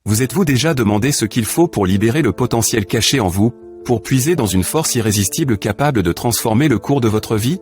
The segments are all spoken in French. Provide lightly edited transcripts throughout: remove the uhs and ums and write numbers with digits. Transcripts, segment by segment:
Vous êtes-vous déjà demandé ce qu'il faut pour libérer le potentiel caché en vous, pour puiser dans une force irrésistible capable de transformer le cours de votre vie?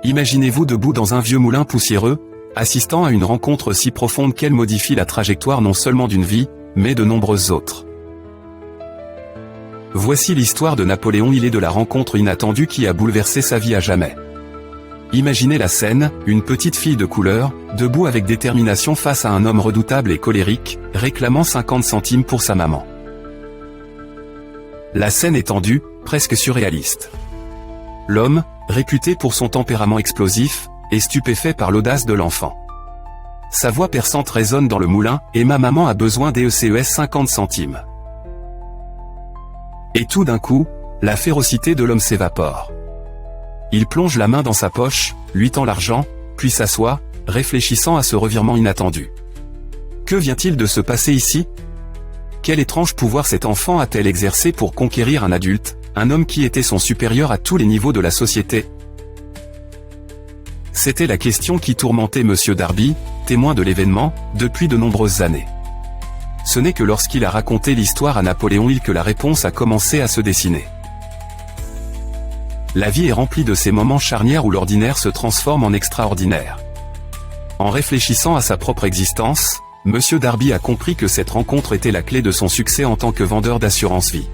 Imaginez-vous debout dans un vieux moulin poussiéreux, assistant à une rencontre si profonde qu'elle modifie la trajectoire non seulement d'une vie, mais de nombreuses autres. Voici l'histoire de Napoléon Hill et de la rencontre inattendue qui a bouleversé sa vie à jamais. Imaginez la scène, une petite fille de couleur, debout avec détermination face à un homme redoutable et colérique, réclamant 50 centimes pour sa maman. La scène est tendue, presque surréaliste. L'homme, réputé pour son tempérament explosif, est stupéfait par l'audace de l'enfant. Sa voix perçante résonne dans le moulin, et ma maman a besoin d'ECES 50 centimes. Et tout d'un coup, la férocité de l'homme s'évapore. Il plonge la main dans sa poche, lui tend l'argent, puis s'assoit, réfléchissant à ce revirement inattendu. Que vient-il de se passer ici? Quel étrange pouvoir cet enfant a-t-elle exercé pour conquérir un adulte, un homme qui était son supérieur à tous les niveaux de la société? C'était la question qui tourmentait Monsieur Darby, témoin de l'événement, depuis de nombreuses années. Ce n'est que lorsqu'il a raconté l'histoire à Napoléon Hill que la réponse a commencé à se dessiner. La vie est remplie de ces moments charnières où l'ordinaire se transforme en extraordinaire. En réfléchissant à sa propre existence, Monsieur Darby a compris que cette rencontre était la clé de son succès en tant que vendeur d'assurance vie.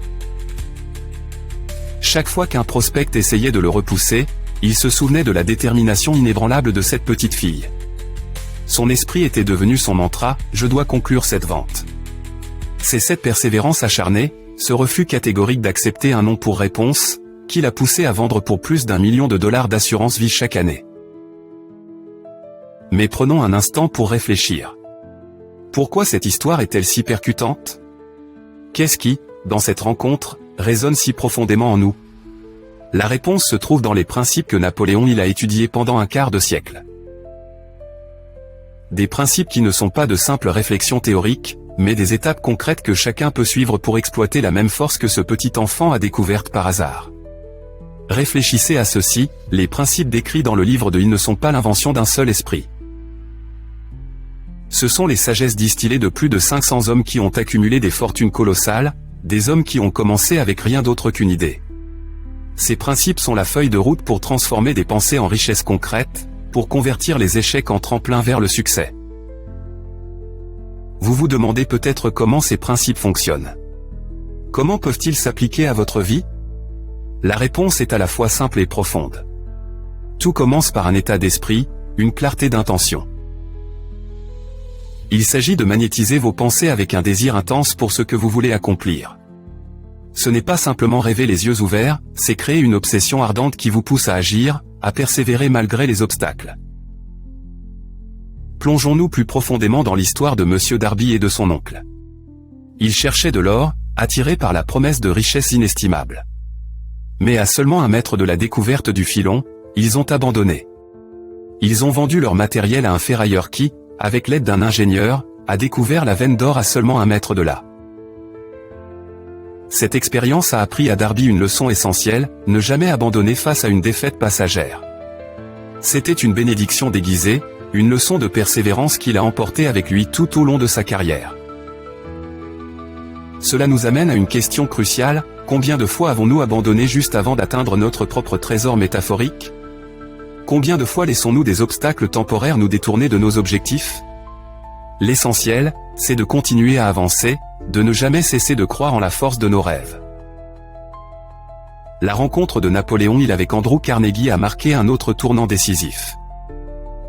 Chaque fois qu'un prospect essayait de le repousser, il se souvenait de la détermination inébranlable de cette petite fille. Son esprit était devenu son mantra, « Je dois conclure cette vente ». C'est cette persévérance acharnée, ce refus catégorique d'accepter un non pour réponse, qui l'a poussé à vendre pour plus d'1 million de dollars d'assurance vie chaque année. Mais prenons un instant pour réfléchir. Pourquoi cette histoire est-elle si percutante? Qu'est-ce qui, dans cette rencontre, résonne si profondément en nous? La réponse se trouve dans les principes que Napoléon Hill a étudiés pendant un quart de siècle. Des principes qui ne sont pas de simples réflexions théoriques, mais des étapes concrètes que chacun peut suivre pour exploiter la même force que ce petit enfant a découverte par hasard. Réfléchissez à ceci, les principes décrits dans le livre de Hill ne sont pas l'invention d'un seul esprit. Ce sont les sagesses distillées de plus de 500 hommes qui ont accumulé des fortunes colossales, des hommes qui ont commencé avec rien d'autre qu'une idée. Ces principes sont la feuille de route pour transformer des pensées en richesses concrètes, pour convertir les échecs en tremplin vers le succès. Vous vous demandez peut-être comment ces principes fonctionnent. Comment peuvent-ils s'appliquer à votre vie? La réponse est à la fois simple et profonde. Tout commence par un état d'esprit, une clarté d'intention. Il s'agit de magnétiser vos pensées avec un désir intense pour ce que vous voulez accomplir. Ce n'est pas simplement rêver les yeux ouverts, c'est créer une obsession ardente qui vous pousse à agir, à persévérer malgré les obstacles. Plongeons-nous plus profondément dans l'histoire de Monsieur Darby et de son oncle. Il cherchait de l'or, attiré par la promesse de richesses inestimables. Mais à seulement 1 mètre de la découverte du filon, ils ont abandonné. Ils ont vendu leur matériel à un ferrailleur qui, avec l'aide d'un ingénieur, a découvert la veine d'or à seulement 1 mètre de là. Cette expérience a appris à Darby une leçon essentielle, ne jamais abandonner face à une défaite passagère. C'était une bénédiction déguisée, une leçon de persévérance qu'il a emportée avec lui tout au long de sa carrière. Cela nous amène à une question cruciale, combien de fois avons-nous abandonné juste avant d'atteindre notre propre trésor métaphorique? Combien de fois laissons-nous des obstacles temporaires nous détourner de nos objectifs? L'essentiel, c'est de continuer à avancer, de ne jamais cesser de croire en la force de nos rêves. La rencontre de Napoléon Hill avec Andrew Carnegie a marqué un autre tournant décisif.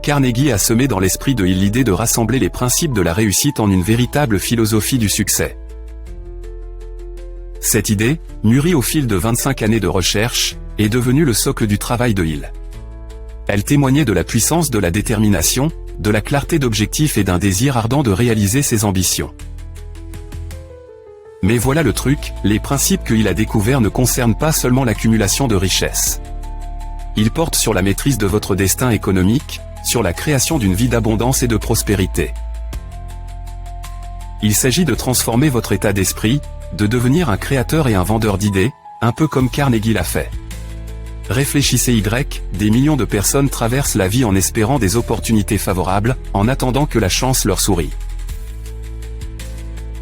Carnegie a semé dans l'esprit de Hill l'idée de rassembler les principes de la réussite en une véritable philosophie du succès. Cette idée, mûrie au fil de 25 années de recherche, est devenue le socle du travail de Hill. Elle témoignait de la puissance de la détermination, de la clarté d'objectif et d'un désir ardent de réaliser ses ambitions. Mais voilà le truc, les principes que Hill a découverts ne concernent pas seulement l'accumulation de richesses. Ils portent sur la maîtrise de votre destin économique, sur la création d'une vie d'abondance et de prospérité. Il s'agit de transformer votre état d'esprit, de devenir un créateur et un vendeur d'idées, un peu comme Carnegie l'a fait. Réfléchissez des millions de personnes traversent la vie en espérant des opportunités favorables, en attendant que la chance leur sourie.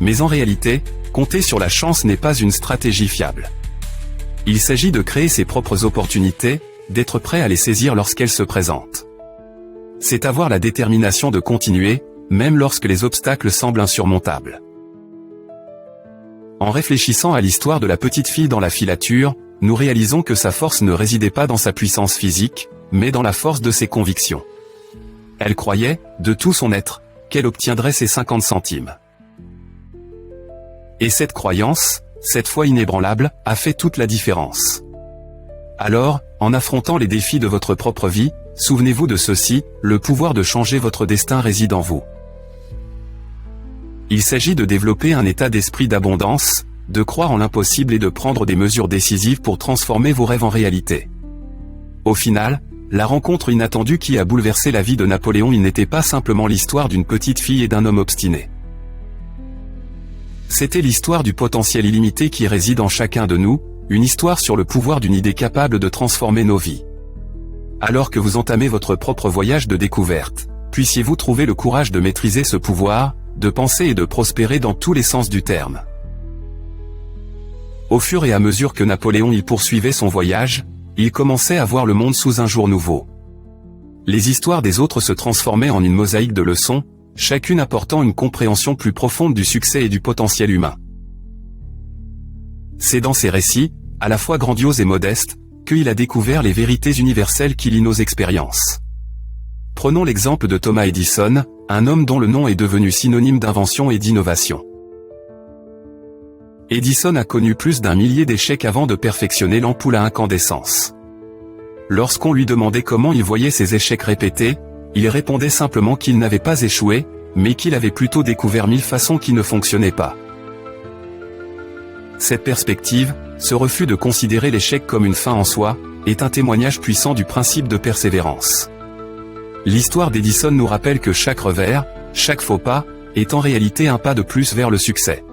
Mais en réalité, compter sur la chance n'est pas une stratégie fiable. Il s'agit de créer ses propres opportunités, d'être prêt à les saisir lorsqu'elles se présentent. C'est avoir la détermination de continuer, même lorsque les obstacles semblent insurmontables. En réfléchissant à l'histoire de la petite fille dans la filature, nous réalisons que sa force ne résidait pas dans sa puissance physique, mais dans la force de ses convictions. Elle croyait, de tout son être, qu'elle obtiendrait ses 50 centimes. Et cette croyance, cette foi inébranlable, a fait toute la différence. Alors, en affrontant les défis de votre propre vie, souvenez-vous de ceci, le pouvoir de changer votre destin réside en vous. Il s'agit de développer un état d'esprit d'abondance, de croire en l'impossible et de prendre des mesures décisives pour transformer vos rêves en réalité. Au final, la rencontre inattendue qui a bouleversé la vie de Napoléon n'était pas simplement l'histoire d'une petite fille et d'un homme obstiné. C'était l'histoire du potentiel illimité qui réside en chacun de nous, une histoire sur le pouvoir d'une idée capable de transformer nos vies. Alors que vous entamez votre propre voyage de découverte, puissiez-vous trouver le courage de maîtriser ce pouvoir, de penser et de prospérer dans tous les sens du terme. Au fur et à mesure que Napoléon y poursuivait son voyage, il commençait à voir le monde sous un jour nouveau. Les histoires des autres se transformaient en une mosaïque de leçons, chacune apportant une compréhension plus profonde du succès et du potentiel humain. C'est dans ces récits, à la fois grandioses et modestes, qu'il a découvert les vérités universelles qui lient nos expériences. Prenons l'exemple de Thomas Edison, un homme dont le nom est devenu synonyme d'invention et d'innovation. Edison a connu plus d'un millier d'échecs avant de perfectionner l'ampoule à incandescence. Lorsqu'on lui demandait comment il voyait ces échecs répétés, il répondait simplement qu'il n'avait pas échoué, mais qu'il avait plutôt découvert 1000 façons qui ne fonctionnaient pas. Cette perspective, ce refus de considérer l'échec comme une fin en soi, est un témoignage puissant du principe de persévérance. L'histoire d'Edison nous rappelle que chaque revers, chaque faux pas, est en réalité un pas de plus vers le succès.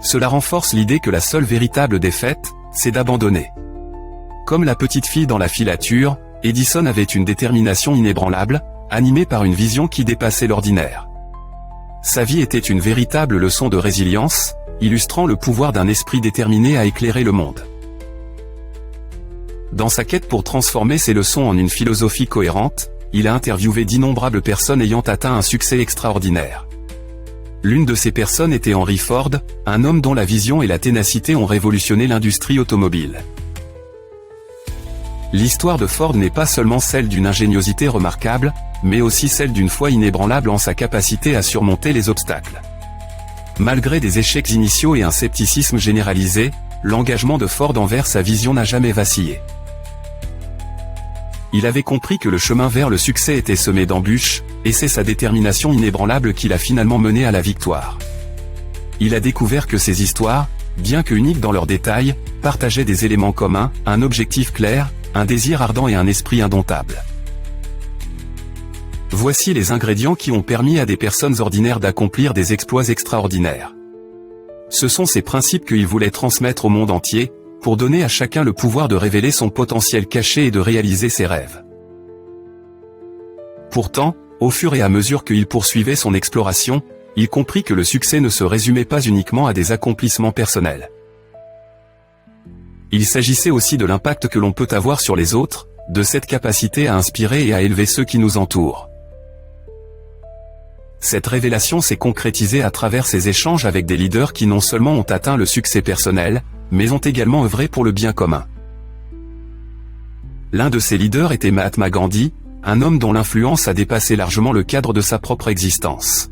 Cela renforce l'idée que la seule véritable défaite, c'est d'abandonner. Comme la petite fille dans la filature, Edison avait une détermination inébranlable, animée par une vision qui dépassait l'ordinaire. Sa vie était une véritable leçon de résilience, illustrant le pouvoir d'un esprit déterminé à éclairer le monde. Dans sa quête pour transformer ses leçons en une philosophie cohérente, il a interviewé d'innombrables personnes ayant atteint un succès extraordinaire. L'une de ces personnes était Henry Ford, un homme dont la vision et la ténacité ont révolutionné l'industrie automobile. L'histoire de Ford n'est pas seulement celle d'une ingéniosité remarquable, mais aussi celle d'une foi inébranlable en sa capacité à surmonter les obstacles. Malgré des échecs initiaux et un scepticisme généralisé, l'engagement de Ford envers sa vision n'a jamais vacillé. Il avait compris que le chemin vers le succès était semé d'embûches, et c'est sa détermination inébranlable qui l'a finalement mené à la victoire. Il a découvert que ces histoires, bien que uniques dans leurs détails, partageaient des éléments communs, un objectif clair, un désir ardent et un esprit indomptable. Voici les ingrédients qui ont permis à des personnes ordinaires d'accomplir des exploits extraordinaires. Ce sont ces principes qu'il voulait transmettre au monde entier, pour donner à chacun le pouvoir de révéler son potentiel caché et de réaliser ses rêves. Pourtant, au fur et à mesure qu'il poursuivait son exploration, il comprit que le succès ne se résumait pas uniquement à des accomplissements personnels. Il s'agissait aussi de l'impact que l'on peut avoir sur les autres, de cette capacité à inspirer et à élever ceux qui nous entourent. Cette révélation s'est concrétisée à travers ses échanges avec des leaders qui non seulement ont atteint le succès personnel, mais ont également œuvré pour le bien commun. L'un de ces leaders était Mahatma Gandhi, un homme dont l'influence a dépassé largement le cadre de sa propre existence.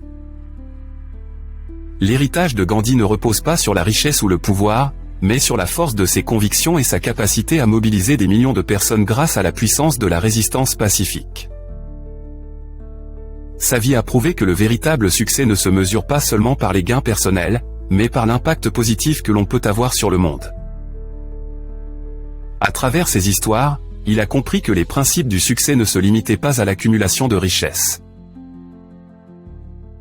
L'héritage de Gandhi ne repose pas sur la richesse ou le pouvoir, mais sur la force de ses convictions et sa capacité à mobiliser des millions de personnes grâce à la puissance de la résistance pacifique. Sa vie a prouvé que le véritable succès ne se mesure pas seulement par les gains personnels, mais par l'impact positif que l'on peut avoir sur le monde. À travers ces histoires, il a compris que les principes du succès ne se limitaient pas à l'accumulation de richesses.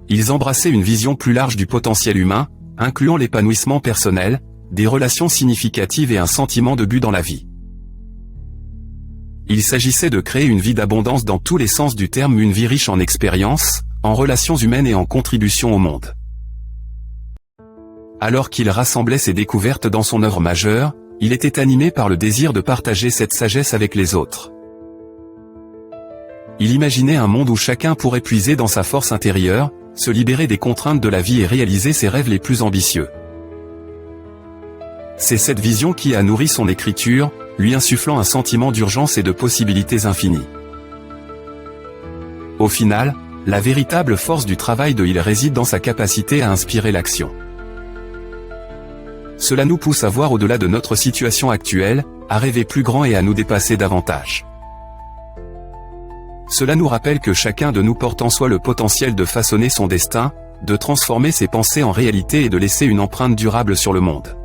Ils embrassaient une vision plus large du potentiel humain, incluant l'épanouissement personnel, des relations significatives et un sentiment de but dans la vie. Il s'agissait de créer une vie d'abondance dans tous les sens du terme, une vie riche en expériences, en relations humaines et en contribution au monde. Alors qu'il rassemblait ses découvertes dans son œuvre majeure, il était animé par le désir de partager cette sagesse avec les autres. Il imaginait un monde où chacun pourrait puiser dans sa force intérieure, se libérer des contraintes de la vie et réaliser ses rêves les plus ambitieux. C'est cette vision qui a nourri son écriture, lui insufflant un sentiment d'urgence et de possibilités infinies. Au final, la véritable force du travail de Hill réside dans sa capacité à inspirer l'action. Cela nous pousse à voir au-delà de notre situation actuelle, à rêver plus grand et à nous dépasser davantage. Cela nous rappelle que chacun de nous porte en soi le potentiel de façonner son destin, de transformer ses pensées en réalité et de laisser une empreinte durable sur le monde.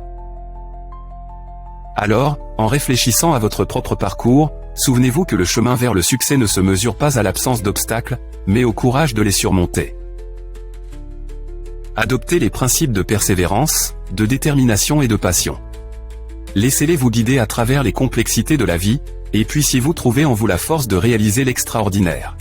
Alors, en réfléchissant à votre propre parcours, souvenez-vous que le chemin vers le succès ne se mesure pas à l'absence d'obstacles, mais au courage de les surmonter. Adoptez les principes de persévérance, de détermination et de passion. Laissez-les vous guider à travers les complexités de la vie, et puissiez-vous trouver en vous la force de réaliser l'extraordinaire.